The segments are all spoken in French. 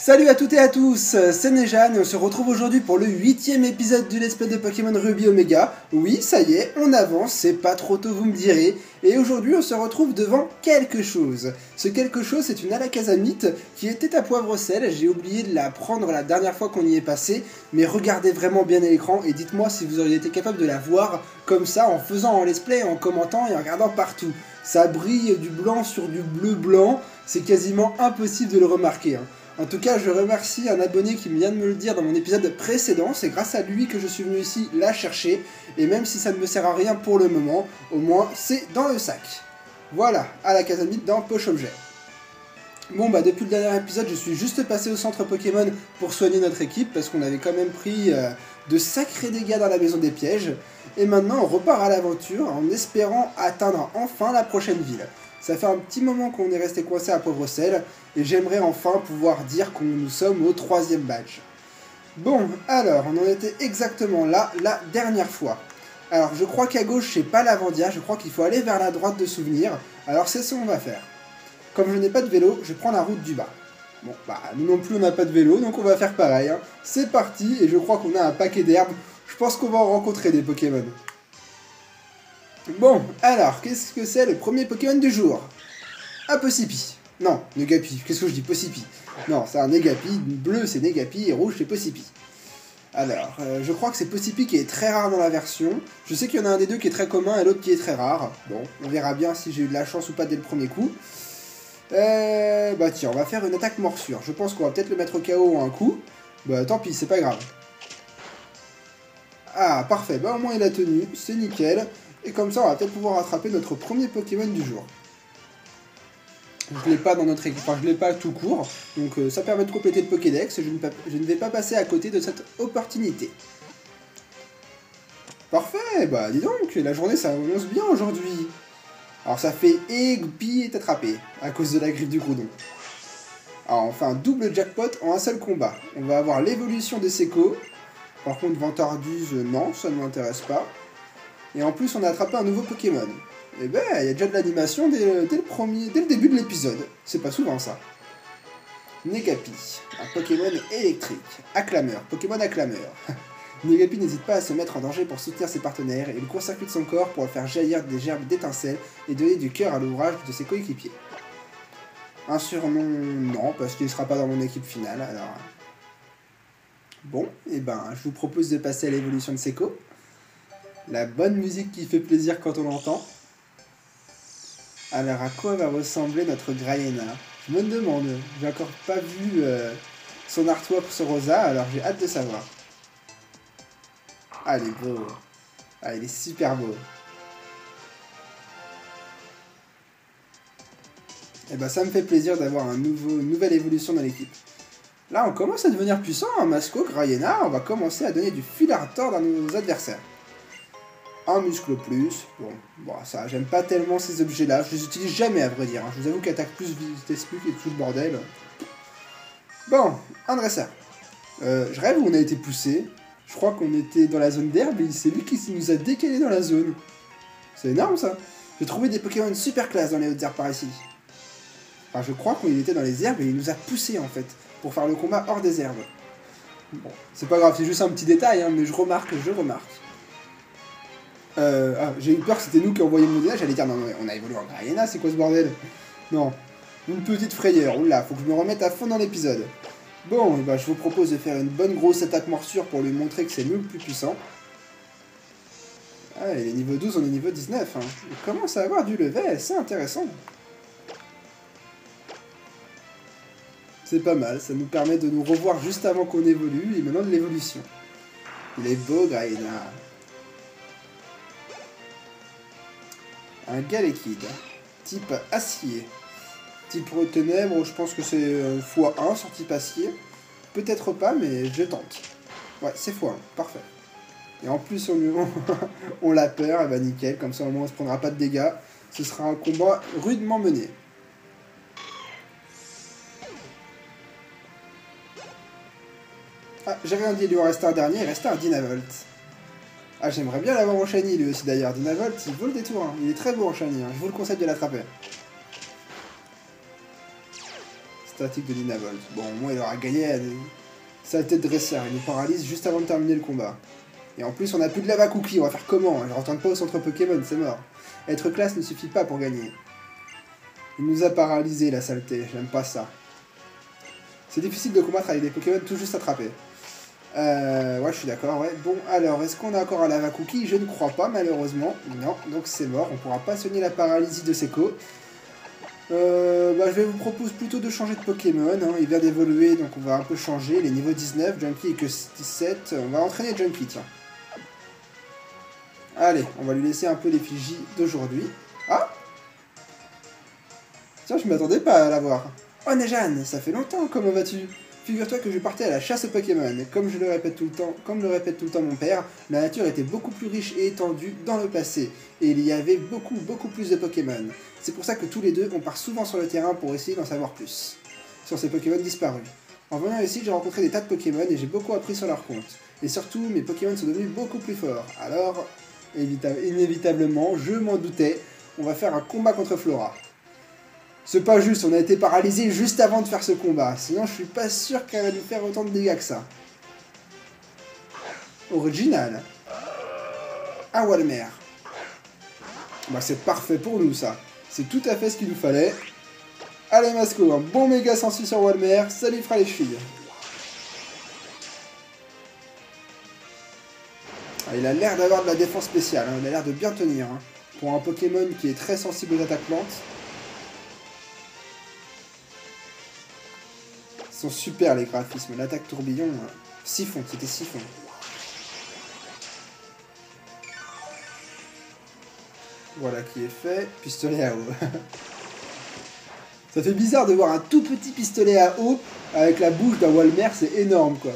Salut à toutes et à tous, c'est Nejan et on se retrouve aujourd'hui pour le 8ème épisode du Let's Play de Pokémon Ruby Omega. Oui, ça y est, on avance, c'est pas trop tôt vous me direz. Et aujourd'hui on se retrouve devant quelque chose. Ce quelque chose c'est une Alakazamite qui était à Poivre-Sel. J'ai oublié de la prendre la dernière fois qu'on y est passé. Mais regardez vraiment bien à l'écran et dites-moi si vous auriez été capable de la voir comme ça en faisant un Let's Play, en commentant et en regardant partout. Ça brille du blanc sur du bleu blanc, c'est quasiment impossible de le remarquer. En tout cas, je remercie un abonné qui vient de me le dire dans mon épisode précédent. C'est grâce à lui que je suis venu ici la chercher. Et même si ça ne me sert à rien pour le moment, au moins c'est dans le sac. Voilà, Alakazamite dans Poche Objet. Bon bah depuis le dernier épisode, je suis juste passé au centre Pokémon pour soigner notre équipe. Parce qu'on avait quand même pris de sacrés dégâts dans la maison des pièges. Et maintenant on repart à l'aventure en espérant atteindre enfin la prochaine ville. Ça fait un petit moment qu'on est resté coincé à Poivre-Sel, et j'aimerais enfin pouvoir dire que nous sommes au 3ème badge. Bon, alors, on en était exactement là, la dernière fois. Alors, je crois qu'à gauche, c'est pas l'Avandia, je crois qu'il faut aller vers la droite de souvenir, alors c'est ce qu'on va faire. Comme je n'ai pas de vélo, je prends la route du bas. Bon, bah, nous non plus on n'a pas de vélo, donc on va faire pareil. Hein. C'est parti, et je crois qu'on a un paquet d'herbes, je pense qu'on va en rencontrer des Pokémon. Bon, alors, qu'est-ce que c'est le premier Pokémon du jour? Un Possipi. Non, Negapi. Qu'est-ce que je dis? Possipi. Non, c'est un Negapi. Bleu, c'est Negapi. Et rouge, c'est Possipi. Alors, je crois que c'est Possipi qui est très rare dans la version. Je sais qu'il y en a un des deux qui est très commun et l'autre qui est très rare. Bon, on verra bien si j'ai eu de la chance ou pas dès le premier coup. Bah tiens, on va faire une attaque morsure. Je pense qu'on va peut-être le mettre au KO un coup. Bah tant pis, c'est pas grave. Ah, parfait. Bah au moins il a tenu. C'est nickel. Et comme ça, on va peut-être pouvoir attraper notre premier Pokémon du jour. Je l'ai pas dans notre équipe, enfin je l'ai pas tout court, donc ça permet de compléter le Pokédex, je ne vais pas passer à côté de cette opportunité. Parfait, bah dis donc, la journée ça annonce bien aujourd'hui. Alors ça fait Eggby est attrapé, à cause de la griffe du Groudon. Alors on fait un double jackpot en un seul combat. On va avoir l'évolution de Seco, par contre Vantarduse, non, ça ne m'intéresse pas. Et en plus on a attrapé un nouveau Pokémon. Et ben, il y a déjà de l'animation dès le début de l'épisode. C'est pas souvent ça. Negapi, un Pokémon électrique. Acclameur, Pokémon acclameur. Negapi n'hésite pas à se mettre en danger pour soutenir ses partenaires et il court-circuite son corps pour faire jaillir des gerbes d'étincelles et donner du cœur à l'ouvrage de ses coéquipiers. Un surnom, non, parce qu'il ne sera pas dans mon équipe finale, alors... Bon, et ben, je vous propose de passer à l'évolution de Seco. La bonne musique qui fait plaisir quand on l'entend. Alors, à quoi va ressembler notre Graïena? Je me demande, j'ai encore pas vu son artwork sur Rosa, alors j'ai hâte de savoir. Ah, il est beau. Ah, il est super beau. Et ben, ça me fait plaisir d'avoir une nouvelle évolution dans l'équipe. Là, on commence à devenir puissant, hein, Masco, Graïena, on va commencer à donner du fil à retordre à nos adversaires. Un muscle plus, bon ça, j'aime pas tellement ces objets-là, je les utilise jamais à vrai dire, hein. Je vous avoue qu'attaque plus, vitesse plus et tout le bordel. Bon, un dresseur. Je rêve où on a été poussé, je crois qu'on était dans la zone d'herbe et c'est lui qui nous a décalé dans la zone. C'est énorme ça. J'ai trouvé des Pokémon super classe dans les hautes herbes par ici. Enfin, je crois qu'on était dans les herbes et il nous a poussé en fait, pour faire le combat hors des herbes. Bon, c'est pas grave, c'est juste un petit détail, hein, mais je remarque. J'ai eu peur que c'était nous qui envoyions le modèle, j'allais dire non, on a évolué en Graïena, c'est quoi ce bordel? Non, une petite frayeur, oula, faut que je me remette à fond dans l'épisode. Bon, bah, je vous propose de faire une bonne grosse attaque morsure pour lui montrer que c'est nous le plus puissant. Ah, il est niveau 12, on est niveau 19, hein. Il commence à avoir du level, c'est intéressant. C'est pas mal, ça nous permet de nous revoir juste avant qu'on évolue, et maintenant de l'évolution. Il est beau, Graïena. Un Galekid, type acier. Type ténèbres, je pense que c'est x1 sur type acier. Peut-être pas, mais je tente. Ouais, c'est x1, parfait. Et en plus, on l'a peur, et bah nickel, comme ça au moins on se prendra pas de dégâts. Ce sera un combat rudement mené. Ah, j'avais un dit, il lui en restait un dernier, il restait un Dynavolt. Ah, j'aimerais bien l'avoir en shiny lui aussi d'ailleurs. Dynavolt, il vaut le détour, hein. Il est très beau en shiny, hein. Je vous le conseille de l'attraper. statique de Dynavolt. Bon, au moins il aura gagné à sa tête dresseur. Il nous paralyse juste avant de terminer le combat. Et en plus, on n'a plus de lava cookie. On va faire comment? Je ne retourne pas au centre Pokémon, c'est mort. Être classe ne suffit pas pour gagner. Il nous a paralysé la saleté. J'aime pas ça. C'est difficile de combattre avec des Pokémon tout juste attrapés. Ouais, je suis d'accord, ouais. Bon, alors, est-ce qu'on a encore un lava cookie? Je ne crois pas, malheureusement. Non, donc c'est mort. On pourra pas soigner la paralysie de Seco. Je vous propose plutôt de changer de Pokémon. Hein. Il vient d'évoluer, donc on va un peu changer. Les niveaux 19, Junkie est que 17. On va entraîner Junkie, tiens. Allez, on va lui laisser un peu l'effigie d'aujourd'hui. Ah! Tiens, je m'attendais pas à la voir. Oh, Nejane, ça fait longtemps, comment vas-tu? Figure-toi que je partais à la chasse aux Pokémon, et comme le répète tout le temps mon père, la nature était beaucoup plus riche et étendue dans le passé, et il y avait beaucoup plus de Pokémon. C'est pour ça que tous les deux, on part souvent sur le terrain pour essayer d'en savoir plus sur ces Pokémon disparus. En venant ici, j'ai rencontré des tas de Pokémon et j'ai beaucoup appris sur leur compte. Et surtout, mes Pokémon sont devenus beaucoup plus forts. Alors, inévitablement, je m'en doutais, on va faire un combat contre Flora. C'est pas juste, on a été paralysé juste avant de faire ce combat, sinon je suis pas sûr qu'elle va nous faire autant de dégâts que ça. Original. Ah, Walmer. Bah, c'est parfait pour nous, ça. C'est tout à fait ce qu'il nous fallait. Allez, Masco, un bon méga sensu sur Walmer, ça lui fera les chevilles. Ah, il a l'air d'avoir de la défense spéciale, hein. Il a l'air de bien tenir. Hein. Pour un Pokémon qui est très sensible aux attaques plantes. Ils sont super les graphismes. L'attaque tourbillon, siphon, c'était siphon. Voilà qui est fait. Pistolet à eau. Ça fait bizarre de voir un tout petit pistolet à eau avec la bouche d'un Walmer, c'est énorme quoi.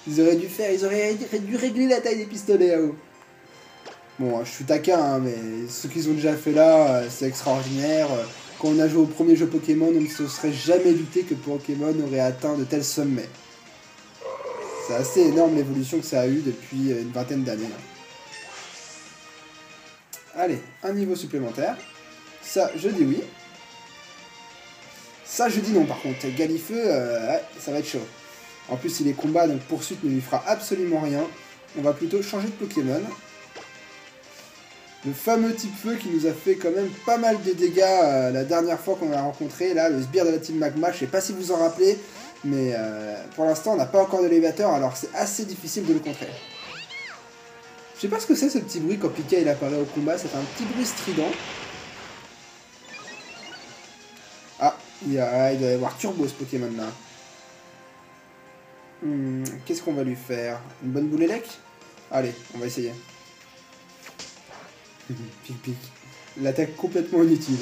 Ils auraient dû régler la taille des pistolets à eau. Bon, je suis taquin, hein, mais ce qu'ils ont déjà fait là, c'est extraordinaire. Quand on a joué au premier jeu Pokémon, on ne se serait jamais douté que Pokémon aurait atteint de tels sommets. C'est assez énorme l'évolution que ça a eu depuis une vingtaine d'années. Allez, un niveau supplémentaire. Ça, je dis oui. Ça, je dis non par contre. Galifeu, ouais, ça va être chaud. En plus, il est combat, donc poursuite ne lui fera absolument rien. On va plutôt changer de Pokémon. Le fameux type feu qui nous a fait quand même pas mal de dégâts la dernière fois qu'on l'a rencontré, là, le sbire de la team Magma, je sais pas si vous en rappelez, mais pour l'instant on n'a pas encore d'élévateur, alors c'est assez difficile de le contrer. Je sais pas ce que c'est ce petit bruit quand Pika il apparaît au combat, c'est un petit bruit strident. Ah, il doit y avoir Turbo ce Pokémon là. Qu'est-ce qu'on va lui faire? Une bonne boule élec? Allez, on va essayer. Pic pic. L'attaque complètement inutile.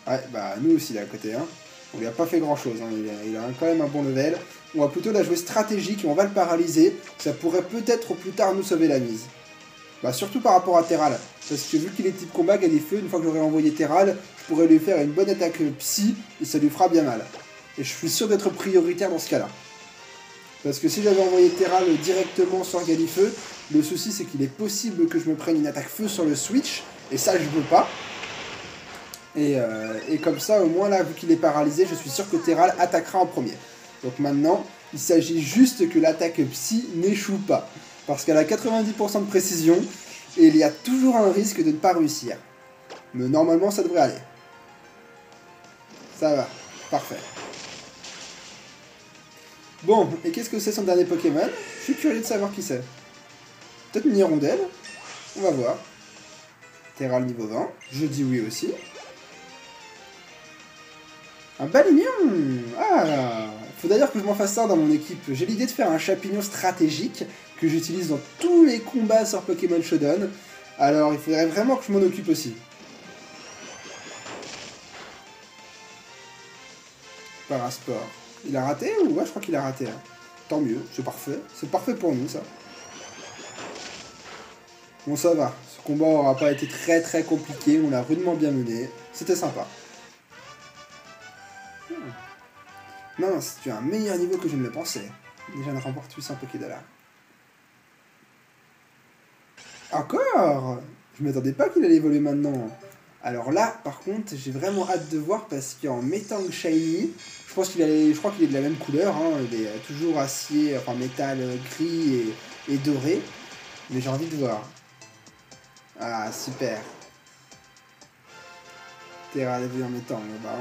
Ouais, bah nous aussi là à côté. Hein. On lui a pas fait grand chose. Hein. Il a quand même un bon level. On va plutôt la jouer stratégique et on va le paralyser. Ça pourrait peut-être plus tard nous sauver la mise. Bah surtout par rapport à Terral. Parce que vu qu'il est type combat, Galifeu, une fois que j'aurai envoyé Terral, je pourrais lui faire une bonne attaque psy et ça lui fera bien mal. Et je suis sûr d'être prioritaire dans ce cas-là. Parce que si j'avais envoyé Terral directement sur Galifeu, le souci c'est qu'il est possible que je me prenne une attaque feu sur le switch, et ça je veux pas. Et comme ça, au moins là, vu qu'il est paralysé, je suis sûr que Terral attaquera en premier. Donc maintenant, il s'agit juste que l'attaque psy n'échoue pas. Parce qu'elle a 90% de précision, et il y a toujours un risque de ne pas réussir. Mais normalement, ça devrait aller. Ça va, parfait. Bon, et qu'est-ce que c'est son dernier Pokémon? Je suis curieux de savoir qui c'est. Peut-être une hirondelle? On va voir. Terral niveau 20. Je dis oui aussi. Un balignon! Ah! Faut d'ailleurs que je m'en fasse ça dans mon équipe. J'ai l'idée de faire un champignon stratégique que j'utilise dans tous les combats sur Pokémon Shodown. Alors il faudrait vraiment que je m'en occupe aussi. Parasport. Il a raté ou ouais, je crois qu'il a raté. Hein. Tant mieux, c'est parfait. C'est parfait pour nous, ça. Bon, ça va. Ce combat n'aura pas été très compliqué. On l'a rudement bien mené. C'était sympa. Mince, tu as un meilleur niveau que je ne le pensais. Déjà, on remporte 800 Pokédollars. Encore? Je m'attendais pas qu'il allait évoluer maintenant. Alors là, par contre, j'ai vraiment hâte de voir parce qu'en Metang Shiny, je crois qu'il est de la même couleur, hein, il est toujours acier, enfin métal gris et doré. Mais j'ai envie de voir. Ah, super. Terra levé en Metang. Bah,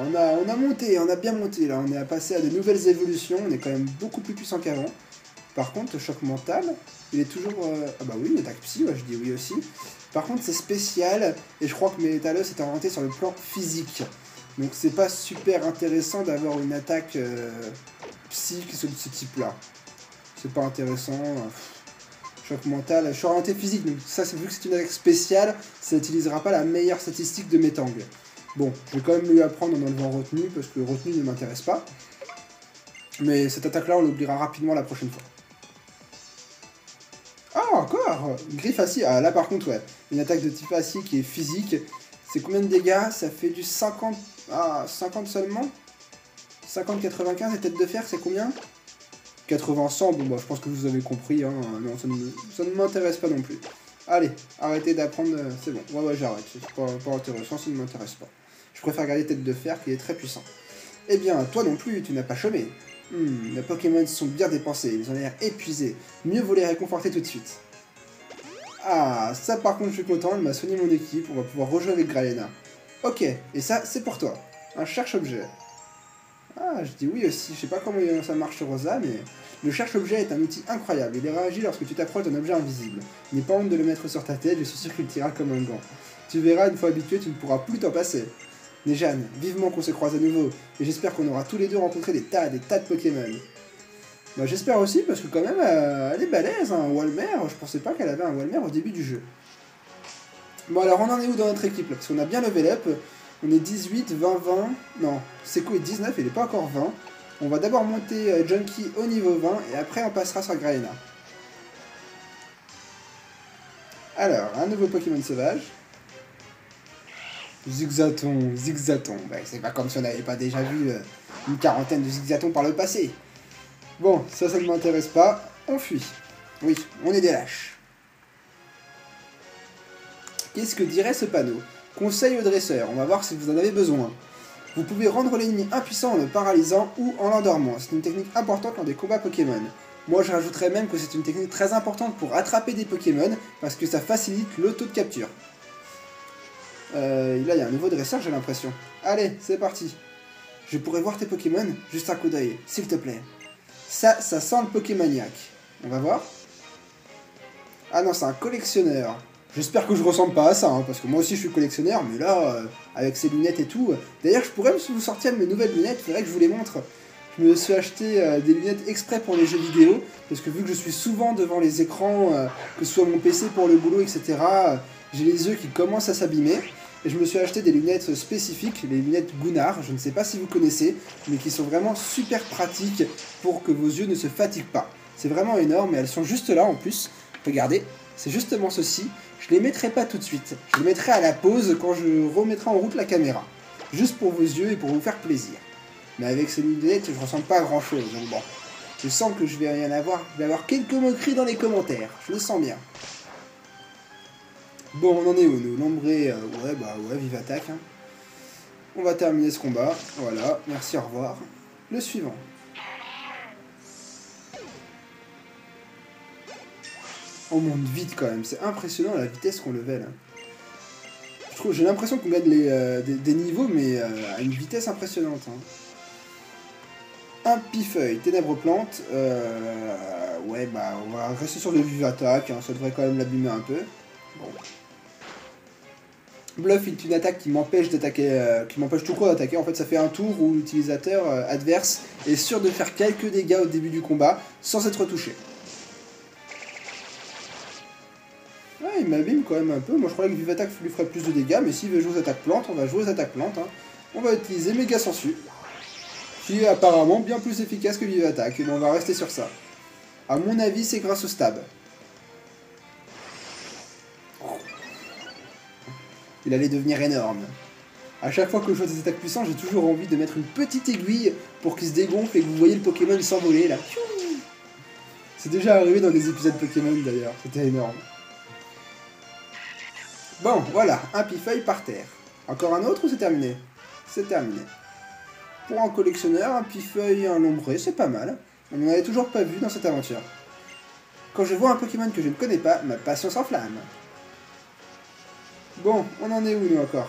on a monté, on a bien monté là, on est passé à de nouvelles évolutions, on est quand même beaucoup plus puissant qu'avant. Par contre, le choc mental, il est toujours... Ah bah oui, une attaque psy, ouais, je dis oui aussi. Par contre, c'est spécial, et je crois que Metalos est orienté sur le plan physique. Donc c'est pas super intéressant d'avoir une attaque psy de ce type-là. C'est pas intéressant. Choc mental, je suis orienté physique, donc ça, vu que c'est une attaque spéciale, ça n'utilisera pas la meilleure statistique de Metang. Bon, je vais quand même lui apprendre en enlevant retenue, parce que retenue ne m'intéresse pas. Mais cette attaque-là, on l'oubliera rapidement la prochaine fois. Ah, encore griffe acier. Ah, là par contre, ouais. Une attaque de type acier qui est physique. C'est combien de dégâts? Ça fait du 50... Ah, 50 seulement 50-95 et tête de fer, c'est combien? 80-100, bon bah je pense que vous avez compris, hein. Non, ça ne m'intéresse pas non plus. Allez, arrêtez d'apprendre, c'est bon. Ouais, j'arrête, c'est pas intéressant, ça ne m'intéresse pas. Je préfère garder tête de fer qui est très puissant. Eh bien, toi non plus, tu n'as pas chômé. Les Pokémon sont bien dépensés, ils ont l'air épuisés. Mieux vaut les réconforter tout de suite. Ah, ça par contre je suis content, elle m'a soigné mon équipe, on va pouvoir rejouer avec Graena. Ok, et ça c'est pour toi. Un cherche-objet. Ah, je dis oui aussi, je sais pas comment ça marche sur Rosa, mais... Le cherche-objet est un outil incroyable, il réagit lorsque tu t'approches d'un objet invisible. N'aie pas honte de le mettre sur ta tête, je suis sûr qu'il tirera comme un gant. Tu verras, une fois habitué, tu ne pourras plus t'en passer. Nejane, vivement qu'on se croise à nouveau, et j'espère qu'on aura tous les deux rencontré des tas de Pokémon. Bah j'espère aussi, parce que quand même, elle est balèze, hein, Walmer, je pensais pas qu'elle avait un Walmer au début du jeu. Bon alors on en est où dans notre équipe là? Parce qu'on a bien level up, on est 18, 20, 20, non, Seko est 19, il n'est pas encore 20. On va d'abord monter Junkie au niveau 20, et après on passera sur Graena. Alors, un nouveau Pokémon sauvage. Zigzaton. Bah, c'est pas comme si on n'avait pas déjà vu une quarantaine de Zigzaton par le passé. Bon, ça ne m'intéresse pas. On fuit. Oui, on est des lâches. Qu'est-ce que dirait ce panneau? Conseil au dresseur, on va voir si vous en avez besoin. Vous pouvez rendre l'ennemi impuissant en le paralysant ou en l'endormant. C'est une technique importante lors des combats Pokémon. Moi je rajouterais même que c'est une technique très importante pour attraper des Pokémon parce que ça facilite l'auto de capture. Là il y a un nouveau dresseur j'ai l'impression. Allez, c'est parti. Je pourrais voir tes Pokémon, juste un coup d'œil, s'il te plaît. Ça sent le Pokémaniaque. On va voir. Ah non, c'est un collectionneur. J'espère que je ressemble pas à ça, hein, parce que moi aussi je suis collectionneur, mais là, avec ces lunettes et tout... D'ailleurs, je pourrais vous sortir mes nouvelles lunettes, il faudrait que je vous les montre. Je me suis acheté des lunettes exprès pour les jeux vidéo, parce que vu que je suis souvent devant les écrans, que ce soit mon PC pour le boulot, etc., j'ai les yeux qui commencent à s'abîmer, et je me suis acheté des lunettes spécifiques, les lunettes Gunnar, je ne sais pas si vous connaissez, mais qui sont vraiment super pratiques pour que vos yeux ne se fatiguent pas. C'est vraiment énorme, et elles sont juste là en plus. Regardez, c'est justement ceci. Je les mettrai pas tout de suite. Je les mettrai à la pause quand je remettrai en route la caméra. Juste pour vos yeux et pour vous faire plaisir. Mais avec ces lunettes, je ressemble pas à grand chose. Donc bon, je sens que je vais rien avoir. Je vais avoir quelques moqueries dans les commentaires. Je le sens bien. Bon, on en est où nous? Lombré, ouais, vive attaque. Hein. On va terminer ce combat. Voilà, merci, au revoir. Le suivant. On monte vite quand même, c'est impressionnant la vitesse qu'on level. J'ai l'impression qu'on gagne des niveaux, mais à une vitesse impressionnante. Hein. Un Pifeuille, Ténèbres Plantes. Ouais, bah on va rester sur le vive attaque, hein, ça devrait quand même l'abîmer un peu. Bon. Bluff est une attaque qui m'empêche d'attaquer, qui m'empêche tout court d'attaquer. En fait, ça fait un tour où l'utilisateur adverse est sûr de faire quelques dégâts au début du combat sans être touché. Ouais, il m'abîme quand même un peu. Moi, je croyais que Vive Attaque lui ferait plus de dégâts, mais s'il veut jouer aux attaques plantes, on va jouer aux attaques plantes. Hein. On va utiliser Méga Sensu, qui est apparemment bien plus efficace que Vive Attaque, et on va rester sur ça. À mon avis, c'est grâce au stab. Il allait devenir énorme. À chaque fois que je joue des attaques puissantes, j'ai toujours envie de mettre une petite aiguille pour qu'il se dégonfle et que vous voyez le Pokémon s'envoler là. C'est déjà arrivé dans des épisodes Pokémon d'ailleurs, c'était énorme. Bon, voilà, un Pifeuille par terre. Encore un autre ou c'est terminé? C'est terminé. Pour un collectionneur, un pifeuille et un lombré, c'est pas mal. On n'en avait toujours pas vu dans cette aventure. Quand je vois un Pokémon que je ne connais pas, ma passion s'enflamme. Bon, on en est où nous encore?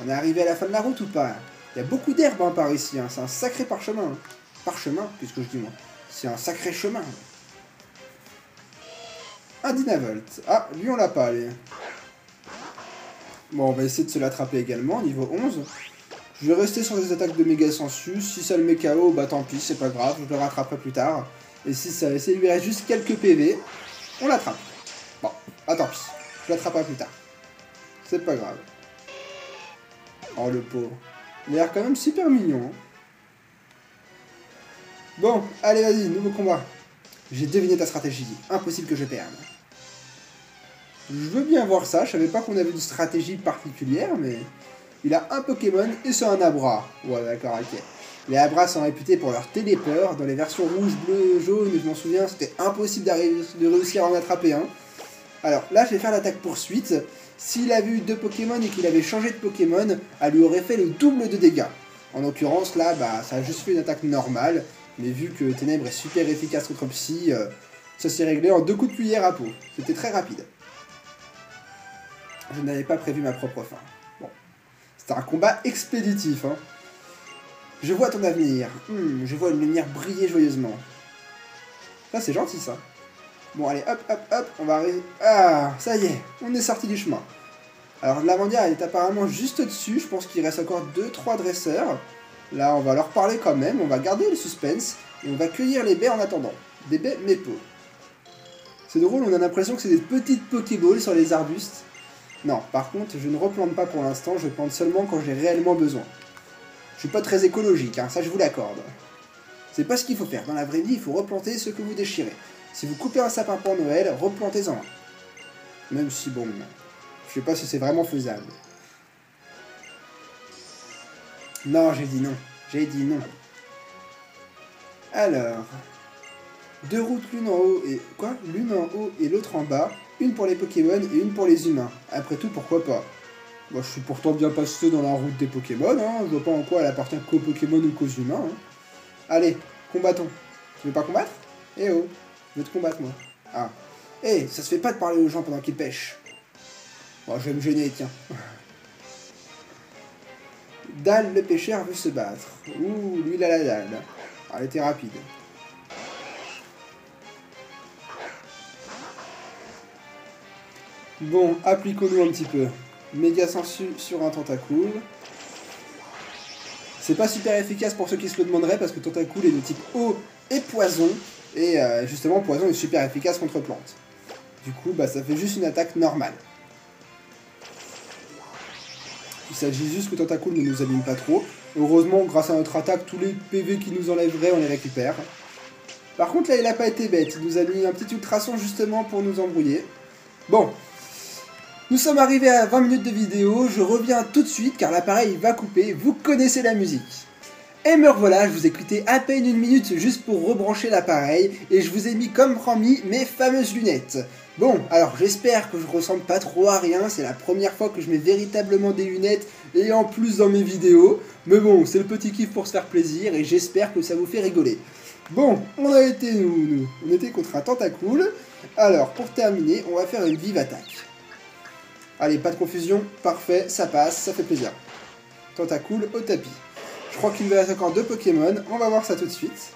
On est arrivé à la fin de la route ou pas? Il y a beaucoup d'herbes hein, par ici, hein. C'est un sacré parchemin. Hein. Parchemin, qu'est-ce que je dis moi? C'est un sacré chemin. Un Dynavolt. Ah, lui on l'a pas, allez. Bon, on va essayer de se l'attraper également, niveau 11. Je vais rester sur des attaques de méga sensu. Si ça le met KO, bah tant pis, c'est pas grave, je le rattraperai plus tard. Et si il lui reste juste quelques PV, on l'attrape. Bon, bah tant pis, je l'attraperai plus tard. C'est pas grave. Oh le pauvre. Il a l'air quand même super mignon. Hein. Bon, allez vas-y, nouveau combat. J'ai deviné ta stratégie. Impossible que je perde. Je veux bien voir ça, je savais pas qu'on avait une stratégie particulière, mais... Il a un Pokémon et c'est un Abra. Ouais, d'accord, ok. Les Abras sont réputés pour leur télépeur. Dans les versions rouge, bleu, jaune, je m'en souviens, c'était impossible de réussir à en attraper un. Alors là, je vais faire l'attaque poursuite. S'il avait eu 2 Pokémon et qu'il avait changé de Pokémon, elle lui aurait fait le double de dégâts. En l'occurrence, là, bah, ça a juste fait une attaque normale. Mais vu que Ténèbres est super efficace contre Psy, ça s'est réglé en 2 coups de cuillère à peau. C'était très rapide. Je n'avais pas prévu ma propre fin. Bon. C'était un combat expéditif, hein. Je vois ton avenir. Je vois une lumière briller joyeusement. Ça, c'est gentil, ça. Bon, allez, hop, hop, hop, on va arriver... Ah, ça y est, on est sorti du chemin. Alors, l'avandière, elle est apparemment juste au-dessus. Je pense qu'il reste encore 2-3 dresseurs. Là, on va leur parler quand même. On va garder le suspense. Et on va cueillir les baies en attendant. Des baies mépo. C'est drôle, on a l'impression que c'est des petites Pokéballs sur les arbustes. Non, par contre, je ne replante pas pour l'instant. Je plante seulement quand j'ai réellement besoin. Je suis pas très écologique, hein, ça je vous l'accorde. C'est pas ce qu'il faut faire. Dans la vraie vie, il faut replanter ce que vous déchirez. Si vous coupez un sapin pour Noël, replantez-en un. Même si, bon, je sais pas si c'est vraiment faisable. Non, j'ai dit non. J'ai dit non. Alors... 2 routes, l'une en haut et... Quoi? L'une en haut et l'autre en bas. Une pour les Pokémon et une pour les humains. Après tout, pourquoi pas? Moi, je suis pourtant bien passé dans la route des Pokémon, hein. Je vois pas en quoi elle appartient qu'aux Pokémon ou qu'aux humains. Hein. Allez, combattons. Tu veux pas combattre? Eh oh, je veux te combattre, moi. Ah. Eh, ça se fait pas de parler aux gens pendant qu'ils pêchent. Bon, je vais me gêner, tiens. Dalle, le pêcheur, veut se battre. Ouh, lui, il a la dalle. Ah, elle était rapide. Bon, appliquons-nous un petit peu. Méga sensu sur un Tentacool. C'est pas super efficace pour ceux qui se le demanderaient parce que Tentacool est de type eau et poison. Et justement, poison est super efficace contre plantes. Du coup, bah, ça fait juste une attaque normale. Il s'agit juste que Tentacool ne nous abîme pas trop. Heureusement, grâce à notre attaque, tous les PV qui nous enlèveraient, on les récupère. Par contre, là, il a pas été bête. Il nous a mis un petit ultrason justement pour nous embrouiller. Bon. Nous sommes arrivés à 20 minutes de vidéo, je reviens tout de suite car l'appareil va couper, vous connaissez la musique. Et me revoilà, je vous ai écouté à peine 1 minute juste pour rebrancher l'appareil et je vous ai mis comme promis mes fameuses lunettes. Bon, alors j'espère que je ressemble pas trop à rien, c'est la première fois que je mets véritablement des lunettes et en plus dans mes vidéos. Mais bon, c'est le petit kiff pour se faire plaisir et j'espère que ça vous fait rigoler. Bon, on était contre un Tentacool. Alors, pour terminer, on va faire une vive attaque. Allez, pas de confusion, parfait, ça passe, ça fait plaisir. Tentacool au tapis. Je crois qu'il me reste encore 2 Pokémon, on va voir ça tout de suite.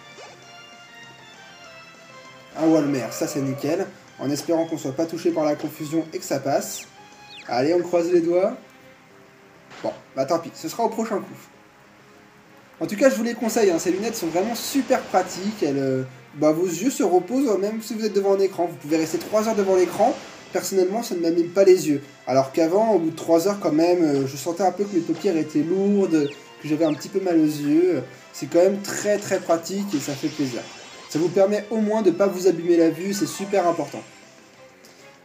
Un Walmer, ça c'est nickel, en espérant qu'on soit pas touché par la confusion et que ça passe. Allez, on croise les doigts. Bon, bah tant pis, ce sera au prochain coup. En tout cas, je vous les conseille, hein, ces lunettes sont vraiment super pratiques, vos yeux se reposent même si vous êtes devant un écran. Vous pouvez rester 3 heures devant l'écran. Personnellement, ça ne m'abîme pas les yeux. Alors qu'avant, au bout de 3 heures quand même, je sentais un peu que mes paupières étaient lourdes, que j'avais un petit peu mal aux yeux. C'est quand même très très pratique et ça fait plaisir. Ça vous permet au moins de ne pas vous abîmer la vue, c'est super important.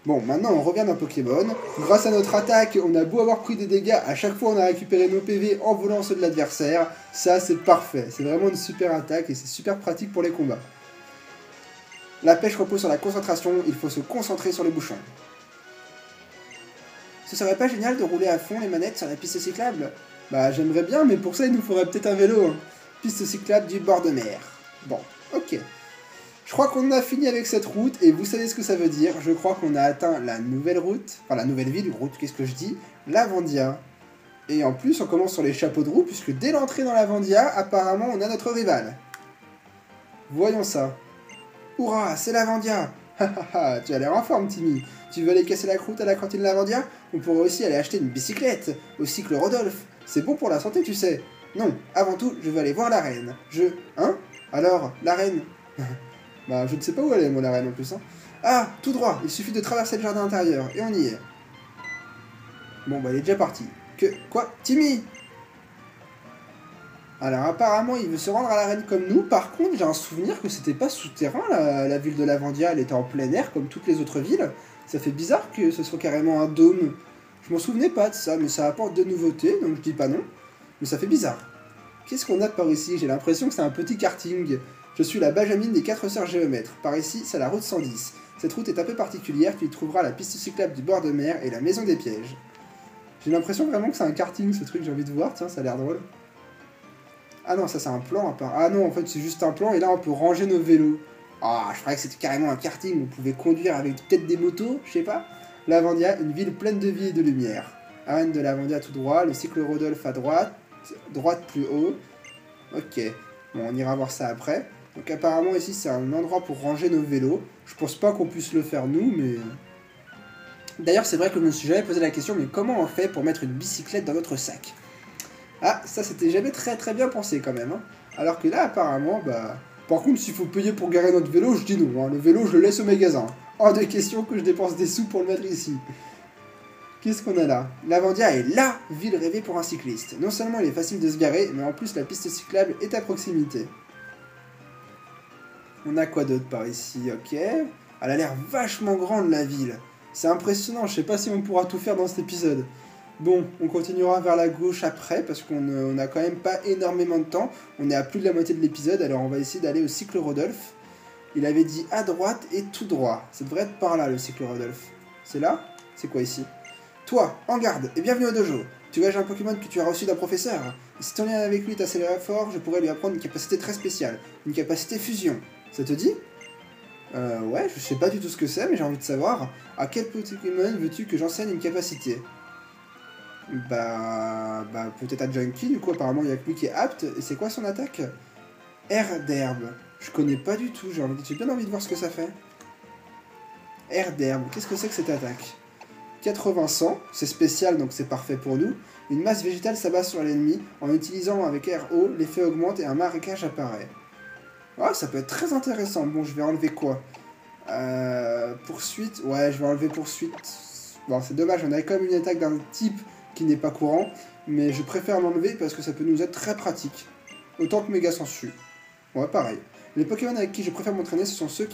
Bon, maintenant on revient dans Pokémon. Grâce à notre attaque, on a beau avoir pris des dégâts, à chaque fois on a récupéré nos PV en volant ceux de l'adversaire. Ça c'est parfait, c'est vraiment une super attaque et c'est super pratique pour les combats. La pêche repose sur la concentration, il faut se concentrer sur les bouchons. Ce serait pas génial de rouler à fond les manettes sur la piste cyclable? Bah j'aimerais bien, mais pour ça il nous faudrait peut-être un vélo. Hein. Piste cyclable du bord de mer. Bon, ok. Je crois qu'on a fini avec cette route, et vous savez ce que ça veut dire. Je crois qu'on a atteint la nouvelle route, enfin la nouvelle ville, route, qu'est-ce que je dis? Lavandia. Et en plus, on commence sur les chapeaux de roue, puisque dès l'entrée dans Lavandia, apparemment, on a notre rival. Voyons ça. Hurrah, c'est Lavandia! Hahaha, tu as l'air en forme, Timmy. Tu veux aller casser la croûte à la cantine Lavandia? On pourrait aussi aller acheter une bicyclette, au cycle Rodolphe. C'est bon pour la santé, tu sais. Non, avant tout, je veux aller voir la reine. Hein? Alors, la reine? Bah, je ne sais pas où elle est, moi, la reine, en plus, hein. Ah, tout droit, il suffit de traverser le jardin intérieur, et on y est. Bon, bah, il est déjà parti. Quoi? Timmy! Alors, apparemment, il veut se rendre à la reine comme nous. Par contre, j'ai un souvenir que c'était pas souterrain, la ville de Lavandia. Elle était en plein air, comme toutes les autres villes. Ça fait bizarre que ce soit carrément un dôme. Je m'en souvenais pas de ça, mais ça apporte de nouveautés, donc je dis pas non. Mais ça fait bizarre. Qu'est-ce qu'on a par ici? J'ai l'impression que c'est un petit karting. Je suis la Benjamin des 4 sœurs géomètres. Par ici, c'est la route 110. Cette route est un peu particulière, tu y trouveras la piste cyclable du bord de mer et la maison des pièges. J'ai l'impression vraiment que c'est un karting, ce truc, j'ai envie de voir, tiens, ça a l'air drôle. Ah non, ça c'est un plan à part. Ah non, en fait, c'est juste un plan, et là, on peut ranger nos vélos. Ah, je croyais que c'était carrément un karting, on pouvait conduire avec peut-être des motos, je sais pas. Lavandia, une ville pleine de vie et de lumière. Arène de Lavandia tout droit, le cycle Rodolphe à droite plus haut. Ok, bon, on ira voir ça après. Donc apparemment ici c'est un endroit pour ranger nos vélos. Je pense pas qu'on puisse le faire nous, mais... D'ailleurs c'est vrai que je me suis jamais posé la question, mais comment on fait pour mettre une bicyclette dans notre sac? Ah, ça c'était jamais très bien pensé quand même. Hein. Alors que là apparemment, bah... Par contre s'il faut payer pour garer notre vélo, je dis non. Hein. Le vélo je le laisse au magasin. Hors de question que je dépense des sous pour le mettre ici. Qu'est-ce qu'on a là? Lavandia est LA ville rêvée pour un cycliste. Non seulement il est facile de se garer, mais en plus la piste cyclable est à proximité. On a quoi d'autre par ici? Ok. Elle a l'air vachement grande la ville. C'est impressionnant, je sais pas si on pourra tout faire dans cet épisode. Bon, on continuera vers la gauche après, parce qu'on a quand même pas énormément de temps. On est à plus de la moitié de l'épisode, alors on va essayer d'aller au cycle Rodolphe. Il avait dit à droite et tout droit. Ça devrait être par là le cycle Rodolphe. C'est là? C'est quoi ici? Toi, en garde, et bienvenue au dojo. Tu vois, j'ai un Pokémon que tu as reçu d'un professeur. Et si ton lien avec lui est assez fort, je pourrais lui apprendre une capacité très spéciale. Une capacité fusion. Ça te dit? Ouais, je sais pas du tout ce que c'est, mais j'ai envie de savoir. À quel Pokémon veux-tu que j'enseigne une capacité? Bah peut-être à Junkie, du coup, apparemment, il y a que lui qui est apte. Et c'est quoi son attaque? Air d'herbe. Je connais pas du tout, j'ai bien envie de voir ce que ça fait. Air d'herbe, qu'est-ce que c'est que cette attaque? 80-100, c'est spécial donc c'est parfait pour nous. Une masse végétale s'abat sur l'ennemi. En utilisant avec RO, l'effet augmente et un marécage apparaît. Ah, ça peut être très intéressant. Bon, je vais enlever quoi? Poursuite. Ouais, je vais enlever poursuite. Bon, c'est dommage, on avait quand même une attaque d'un type qui n'est pas courant. Mais je préfère l'enlever parce que ça peut nous être très pratique. Autant que méga sensu. Ouais, pareil. Les Pokémon avec qui je préfère m'entraîner, ce sont ceux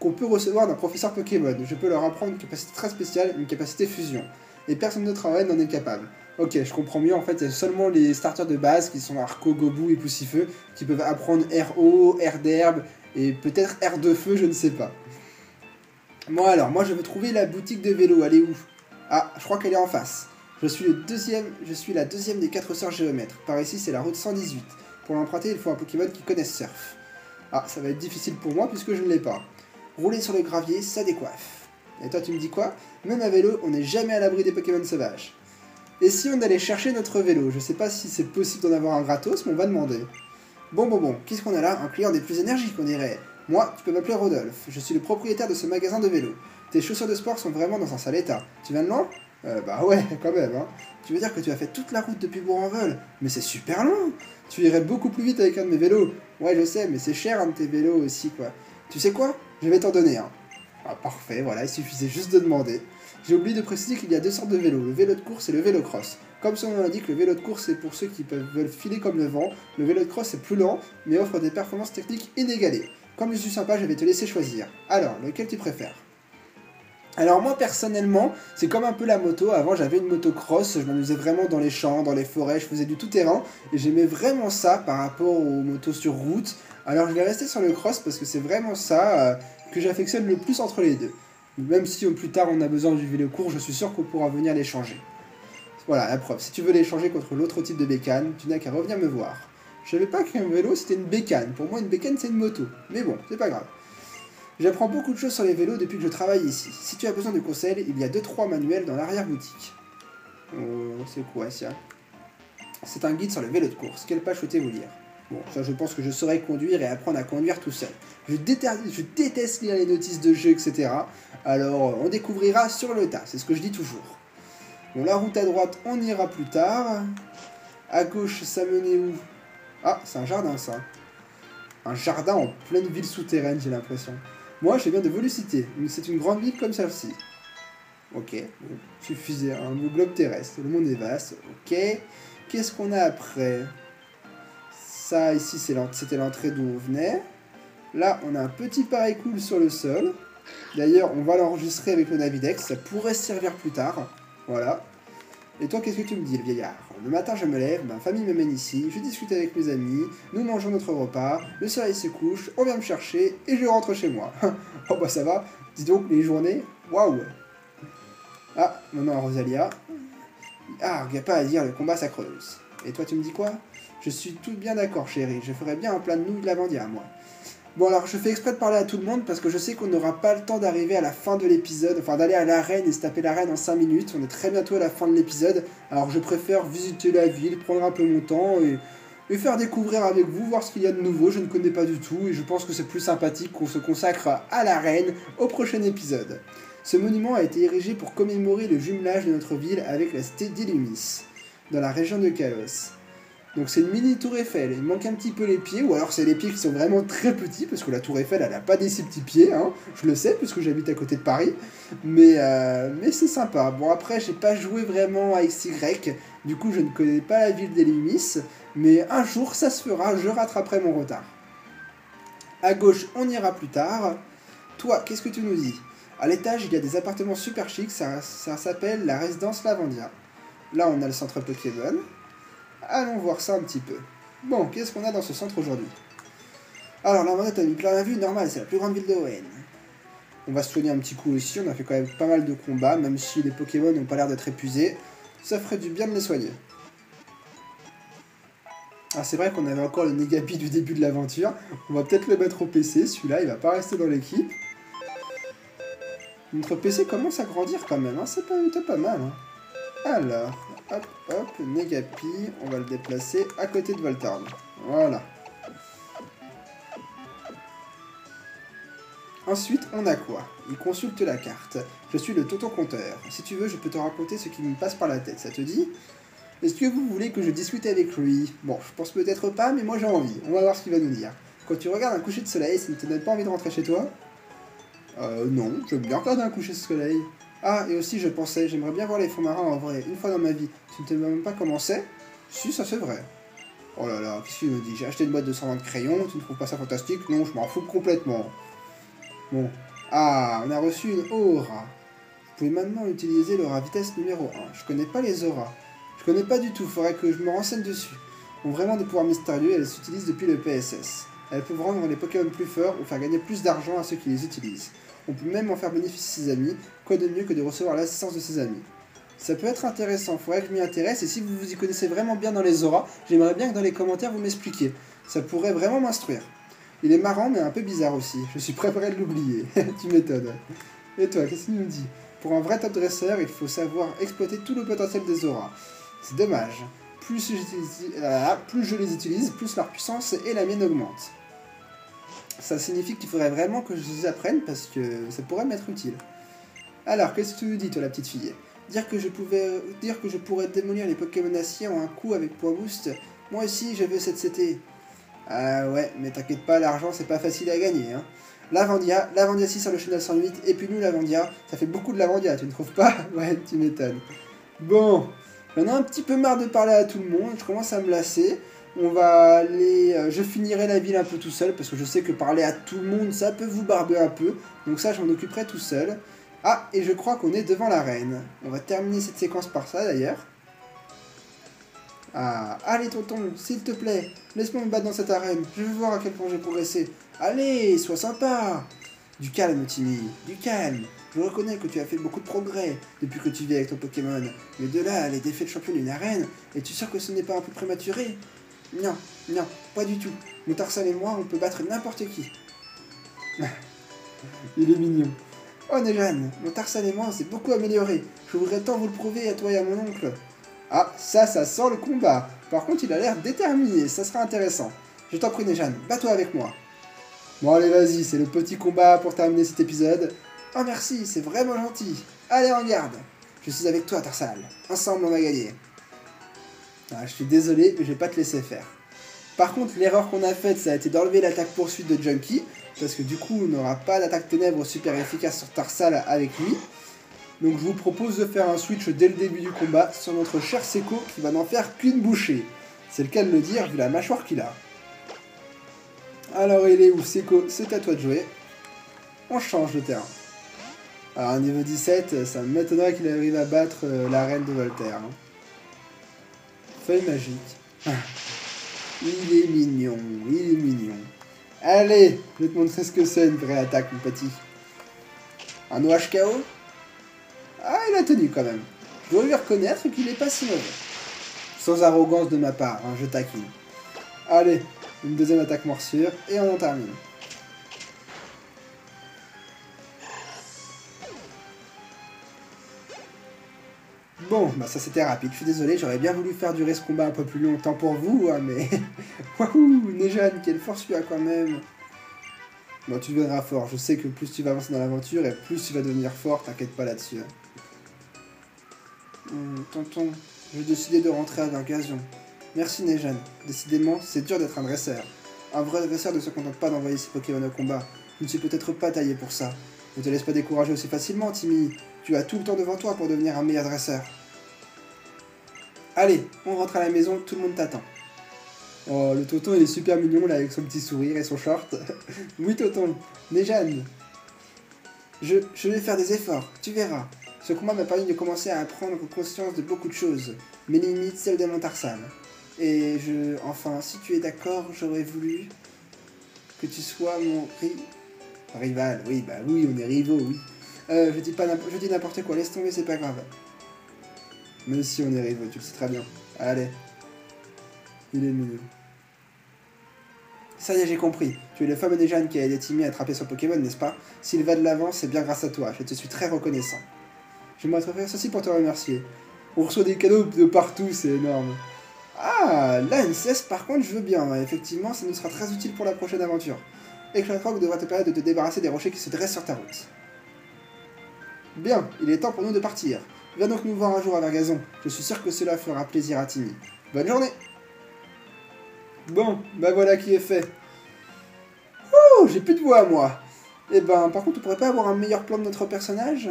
qu'on peut recevoir d'un professeur Pokémon. Je peux leur apprendre une capacité très spéciale, une capacité fusion. Et personne d'autre en n'en est capable. Ok, je comprends mieux, en fait, il y a seulement les starters de base, qui sont Arco, Gobu et Poussifeu, qui peuvent apprendre RO, Air d'herbe, et peut-être Air de feu, je ne sais pas. Bon alors, moi je veux trouver la boutique de vélo, elle est où? Ah, je crois qu'elle est en face. Je suis la deuxième des 4 sœurs géomètres. Par ici, c'est la route 118. Pour l'emprunter, il faut un Pokémon qui connaisse Surf. Ah, ça va être difficile pour moi puisque je ne l'ai pas. Rouler sur le gravier, ça décoiffe. Et toi, tu me dis quoi? Même à vélo, on n'est jamais à l'abri des Pokémon sauvages. Et si on allait chercher notre vélo? Je sais pas si c'est possible d'en avoir un gratos, mais on va demander. Bon, qu'est-ce qu'on a là? Un client des plus énergiques, on dirait. Moi, tu peux m'appeler Rodolphe. Je suis le propriétaire de ce magasin de vélo. Tes chaussures de sport sont vraiment dans un sale état. Tu viens de loin? Bah ouais, quand même, hein. Tu veux dire que tu as fait toute la route depuis Bourg-en-Val? Mais c'est super long. Tu irais beaucoup plus vite avec un de mes vélos. Ouais, je sais, mais c'est cher un de tes vélos aussi, quoi. Tu sais quoi? Je vais t'en donner un. Ah, parfait, voilà, il suffisait juste de demander. J'ai oublié de préciser qu'il y a 2 sortes de vélos, le vélo de course et le vélo cross. Comme son nom l'indique, le vélo de course c'est pour ceux qui veulent filer comme le vent. Le vélo de cross est plus lent, mais offre des performances techniques inégalées. Comme je suis sympa, je vais te laisser choisir. Alors, lequel tu préfères? Alors moi personnellement, c'est comme un peu la moto. Avant j'avais une moto cross, je m'amusais vraiment dans les champs, dans les forêts, je faisais du tout-terrain. Et j'aimais vraiment ça par rapport aux motos sur route. Alors je vais rester sur le cross parce que c'est vraiment ça que j'affectionne le plus entre les deux. Même si plus tard on a besoin du vélo court, je suis sûr qu'on pourra venir l'échanger. Voilà, la preuve. Si tu veux l'échanger contre l'autre type de bécane, tu n'as qu'à revenir me voir. Je savais pas qu'un vélo c'était une bécane. Pour moi, une bécane c'est une moto. Mais bon, c'est pas grave. J'apprends beaucoup de choses sur les vélos depuis que je travaille ici. Si tu as besoin de conseils, il y a 2-3 manuels dans l'arrière-boutique. Oh, c'est quoi ça? C'est un guide sur le vélo de course. Quelle page souhaitez-vous lire? Bon, ça je pense que je saurais conduire et apprendre à conduire tout seul. Je déteste lire les notices de jeu, etc. Alors, on découvrira sur le tas, c'est ce que je dis toujours. Bon, la route à droite, on ira plus tard. À gauche, ça menait où? Ah, c'est un jardin, ça. Un jardin en pleine ville souterraine, j'ai l'impression. Moi, je viens de Volucité, mais c'est une grande ville comme celle-ci. Ok, bon, suffisait, hein, le globe terrestre, le monde est vaste, ok. Qu'est-ce qu'on a après? Ça, ici, c'était l'entrée d'où on venait. Là, on a un petit pareil cool sur le sol. D'ailleurs, on va l'enregistrer avec le Navidex, ça pourrait servir plus tard. Voilà. Et toi, qu'est-ce que tu me dis, le vieillard? Le matin, je me lève, ma famille me mène ici, je discute avec mes amis, nous mangeons notre repas, le soleil se couche, on vient me chercher, et je rentre chez moi. Oh bah ça va, dis donc, les journées, waouh. Ah, maintenant Rosalia. Ah, il n'y a pas à dire, le combat ça creuse. Et toi, tu me dis quoi? Je suis tout bien d'accord, chérie, je ferais bien un plat de nouilles de lavandière, moi. Bon, alors je fais exprès de parler à tout le monde parce que je sais qu'on n'aura pas le temps d'arriver à la fin de l'épisode, enfin d'aller à l'arène et se taper l'arène en 5 minutes. On est très bientôt à la fin de l'épisode, alors je préfère visiter la ville, prendre un peu mon temps et faire découvrir avec vous, voir ce qu'il y a de nouveau. Je ne connais pas du tout et je pense que c'est plus sympathique qu'on se consacre à l'arène au prochain épisode. Ce monument a été érigé pour commémorer le jumelage de notre ville avec la cité d'Illumis, dans la région de Kalos. Donc c'est une mini tour Eiffel, il manque un petit peu les pieds, ou alors c'est les pieds qui sont vraiment très petits, parce que la tour Eiffel elle n'a pas des si petits pieds, hein, je le sais, puisque j'habite à côté de Paris, mais c'est sympa. Bon après j'ai pas joué vraiment à XY, du coup je ne connais pas la ville d'Illumis, mais un jour ça se fera, je rattraperai mon retard. À gauche on ira plus tard. Toi, qu'est-ce que tu nous dis? À l'étage il y a des appartements super chics, ça s'appelle la résidence Lavandia. Là on a le centre Pokémon. Allons voir ça un petit peu. Bon, qu'est-ce qu'on a dans ce centre aujourd'hui? Alors, Lavandia, t'as mis plein la vue, normal, c'est la plus grande ville de Hoenn. On va se soigner un petit coup ici, on a fait quand même pas mal de combats, même si les Pokémon n'ont pas l'air d'être épuisés. Ça ferait du bien de les soigner. Ah, c'est vrai qu'on avait encore le Negapi du début de l'aventure. On va peut-être le mettre au PC, celui-là, il va pas rester dans l'équipe. Notre PC commence à grandir quand même, hein. C'est pas mal. Hein. Alors, hop, hop, Negapi, on va le déplacer à côté de Voltorb. Voilà. Ensuite, on a quoi? Il consulte la carte. Je suis le tonton compteur. Si tu veux, je peux te raconter ce qui me passe par la tête, ça te dit? Est-ce que vous voulez que je discute avec lui? Bon, je pense peut-être pas, mais moi j'ai envie. On va voir ce qu'il va nous dire. Quand tu regardes un coucher de soleil, ça ne te donne pas envie de rentrer chez toi? Non, j'aime bien regarder un coucher de soleil. Ah, et aussi je pensais, j'aimerais bien voir les fonds marins en vrai, une fois dans ma vie. Tu ne te demandes même pas comment c'est? Si, ça c'est vrai. Oh là là, qu'est-ce qu'il me dit? J'ai acheté une boîte de 120 crayons, tu ne trouves pas ça fantastique? Non, je m'en fous complètement. Bon. Ah, on a reçu une aura. Vous pouvez maintenant utiliser l'aura vitesse numéro 1. Je connais pas les auras. Je connais pas du tout, faudrait que je me renseigne dessus. Ont vraiment des pouvoirs mystérieux et elles s'utilisent depuis le PSS. Elles peuvent rendre les Pokémon plus forts ou faire gagner plus d'argent à ceux qui les utilisent. On peut même en faire bénéficier ses amis, quoi de mieux que de recevoir l'assistance de ses amis. Ça peut être intéressant, faudrait que je m'y intéresse, et si vous vous y connaissez vraiment bien dans les auras, j'aimerais bien que dans les commentaires vous m'expliquiez. Ça pourrait vraiment m'instruire. Il est marrant mais un peu bizarre aussi, je suis préparé de l'oublier, tu m'étonnes. Et toi, qu'est-ce qu'il nous dit? Pour un vrai top dresseur, il faut savoir exploiter tout le potentiel des auras. C'est dommage. Plus je les utilise, plus leur puissance et la mienne augmente. Ça signifie qu'il faudrait vraiment que je les apprenne parce que ça pourrait m'être utile. Alors, qu'est-ce que tu nous dis, toi, la petite fille? Dire que je pourrais démolir les Pokémon acier en un coup avec point boost. Moi aussi, je veux cette CT. Ah ouais, mais t'inquiète pas, l'argent, c'est pas facile à gagner, hein. Lavandia 6 sur le Channel 108, et puis nous, Lavandia, ça fait beaucoup de Lavandia, tu ne trouves pas? Ouais, tu m'étonnes. Bon, j'en ai un petit peu marre de parler à tout le monde, je commence à me lasser. On va aller... je finirai la ville un peu tout seul, parce que je sais que parler à tout le monde, ça peut vous barber un peu. Donc ça, je m'en occuperai tout seul. Ah, et je crois qu'on est devant l'arène. On va terminer cette séquence par ça, d'ailleurs. Ah, allez tonton, s'il te plaît, laisse-moi me battre dans cette arène. Je veux voir à quel point j'ai progressé. Allez, sois sympa. Du calme, Timmy, du calme. Je reconnais que tu as fait beaucoup de progrès depuis que tu vis avec ton Pokémon, mais de là à aller défier le champion d'une arène, es-tu sûr que ce n'est pas un peu prématuré? Non, non, pas du tout. Mon Tarsal et moi, on peut battre n'importe qui. Il est mignon. Oh Nejan, mon Tarsal et moi, on s'est beaucoup amélioré. Je voudrais tant vous le prouver à toi et à mon oncle. Ah, ça sent le combat. Par contre, il a l'air déterminé, ça sera intéressant. Je t'en prie Nejan, bats-toi avec moi. Bon allez, vas-y, c'est le petit combat pour terminer cet épisode. Oh merci, c'est vraiment gentil. Allez, en garde. Je suis avec toi, Tarsal. Ensemble, on va gagner. Ah, je suis désolé, mais je vais pas te laisser faire. Par contre, l'erreur qu'on a faite, ça a été d'enlever l'attaque poursuite de Junkie, parce que du coup, on n'aura pas d'attaque ténèbres super efficace sur Tarsal avec lui. Donc je vous propose de faire un switch dès le début du combat sur notre cher Seco qui va n'en faire qu'une bouchée. C'est le cas de le dire vu la mâchoire qu'il a. Alors il est où Seco? C'est à toi de jouer. On change de terrain. Alors niveau 17, ça m'étonnerait qu'il arrive à battre la reine de Voltaire. Hein. Feuille magique. Il est mignon, il est mignon. Allez, je vais te montrer ce que c'est une vraie attaque, mon petit. Un OHKO? Ah, il a tenu quand même. Je dois lui reconnaître qu'il n'est pas si mauvais. Sans arrogance de ma part, hein, je taquine. Allez, une deuxième attaque morsure et on en termine. Bon, bah ça c'était rapide, je suis désolé, j'aurais bien voulu faire durer ce combat un peu plus longtemps pour vous, hein, mais... Wouhou, Nejan, quelle force tu as quand même. Bon, tu deviendras fort, je sais que plus tu vas avancer dans l'aventure et plus tu vas devenir fort, t'inquiète pas là-dessus. Tonton, j'ai décidé de rentrer à l'occasion. Merci Nejan, décidément, c'est dur d'être un dresseur. Un vrai dresseur ne se contente pas d'envoyer ses Pokémon au combat, je ne suis peut-être pas taillé pour ça. Ne te laisse pas décourager aussi facilement, Timmy. Tu as tout le temps devant toi pour devenir un meilleur dresseur. Allez, on rentre à la maison, tout le monde t'attend. Oh, le tonton il est super mignon là avec son petit sourire et son short. Oui tonton, Nejan. Je vais faire des efforts, tu verras. Ce combat m'a permis de commencer à prendre conscience de beaucoup de choses. Mes limites, celles de mon Tarsal. Et enfin, si tu es d'accord, j'aurais voulu que tu sois mon rival. Oui, bah oui, on est rivaux, oui. Je dis n'importe quoi, laisse tomber, c'est pas grave. Mais si on est rivaux, tu le sais très bien. Allez. Il est mignon. Ça y est, j'ai compris. Tu es le fameux Nejan qui a aidé Timmy à attraper son Pokémon, n'est-ce pas? S'il va de l'avant, c'est bien grâce à toi. Je te suis très reconnaissant. J'aimerais te faire ceci pour te remercier. On reçoit des cadeaux de partout, c'est énorme. Ah, là, une cesse, par contre, je veux bien. Effectivement, ça nous sera très utile pour la prochaine aventure. Éclatroc devra te permettre de te débarrasser des rochers qui se dressent sur ta route. Bien, il est temps pour nous de partir. Viens donc nous voir un jour à Vergazon. Je suis sûr que cela fera plaisir à Timmy. Bonne journée! Bon, bah voilà qui est fait. Ouh, j'ai plus de voix, moi. Eh ben, par contre, on pourrait pas avoir un meilleur plan de notre personnage?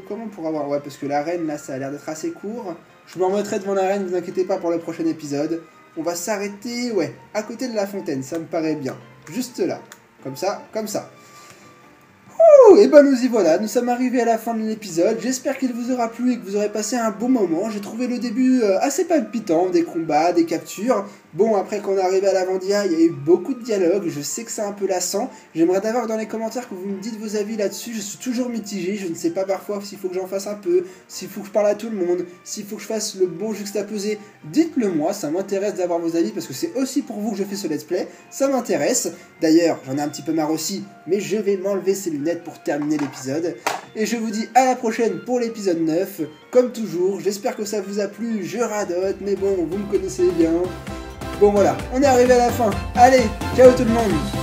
Comment on pourrait avoir... Ouais, parce que l'arène, là, ça a l'air d'être assez court. Je me remettrai devant l'arène, ne vous inquiétez pas pour le prochain épisode. On va s'arrêter, ouais, à côté de la fontaine, ça me paraît bien. Juste là. Comme ça, comme ça. Et ben nous y voilà, nous sommes arrivés à la fin de l'épisode, j'espère qu'il vous aura plu et que vous aurez passé un bon moment. J'ai trouvé le début assez palpitant, des combats, des captures. Bon, après qu'on est arrivé à l'Avandia, il y a eu beaucoup de dialogues, je sais que c'est un peu lassant. J'aimerais d'abord dans les commentaires que vous me dites vos avis là-dessus, je suis toujours mitigé, je ne sais pas parfois s'il faut que j'en fasse un peu, s'il faut que je parle à tout le monde, s'il faut que je fasse le bon juxtaposé. Dites-le moi, ça m'intéresse d'avoir vos avis parce que c'est aussi pour vous que je fais ce let's play, ça m'intéresse. D'ailleurs, j'en ai un petit peu marre aussi, mais je vais m'enlever ces lunettes pour terminer l'épisode. Et je vous dis à la prochaine pour l'épisode 9. Comme toujours, j'espère que ça vous a plu, je radote, mais bon, vous me connaissez bien. Bon voilà, on est arrivé à la fin. Allez, ciao tout le monde!